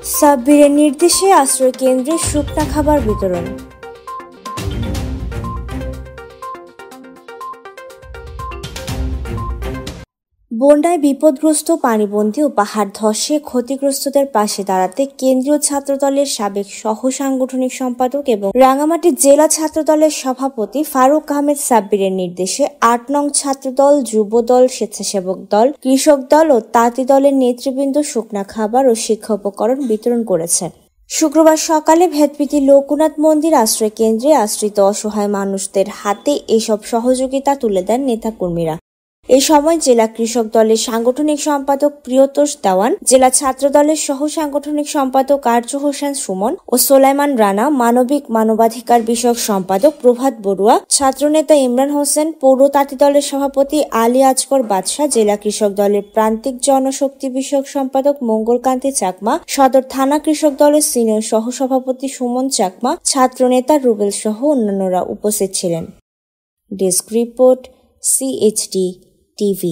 সাব্বিরের নির্দেশে আশ্রয় কেন্দ্রে শুকনা খাবার বিতরণ। বন্যায় বিপদগ্রস্ত, পানিবন্দী ও পাহাড় ধসে ক্ষতিগ্রস্তদের পাশে দাঁড়াতে কেন্দ্রীয় ছাত্রদলের সাবেক সহ সাংগঠনিক সম্পাদক এবং রাঙামাটি জেলা ছাত্রদলের সভাপতি ফারুক আহমেদ সাব্বিরের নির্দেশে ৮ নং ছাত্রদল, যুবদল, স্বেচ্ছাসেবক দল, কৃষক দল ও তাঁতি দলের নেতৃবৃন্দ শুকনা খাবার ও শিক্ষা উপকরণ বিতরণ করেছেন। শুক্রবার সকালে ভেদপিটি লোকনাথ মন্দির আশ্রয় কেন্দ্রে আশ্রিত অসহায় মানুষদের হাতে এসব সহযোগিতা তুলে দেন নেতাকর্মীরা। এই সময় জেলা কৃষক দলের সাংগঠনিক সম্পাদক প্রিয়তোষ দেওয়ান, জেলা ছাত্র দলের সহ সাংগঠনিক সম্পাদক আরজু হোসেন সুমন ও সোলাইমান রানা, মানবাধিকার বিষয়ক সম্পাদক প্রভাত বড়ুয়া, ছাত্রনেতা ইমরান হোসেন, পৌর তাঁতি দলের সভাপতি আলী আজগর বাদশাহ, জেলা কৃষক দলের প্রান্তিক জনশক্তি বিষয়ক সম্পাদক মঙ্গলকান্তি চাকমা, সদর থানা কৃষক দলের সিনিয়র সহসভাপতি সুমন চাকমা, ছাত্রনেতা রুবেল সহ অন্যান্যরা উপস্থিত ছিলেন। Desk report, CHD TV।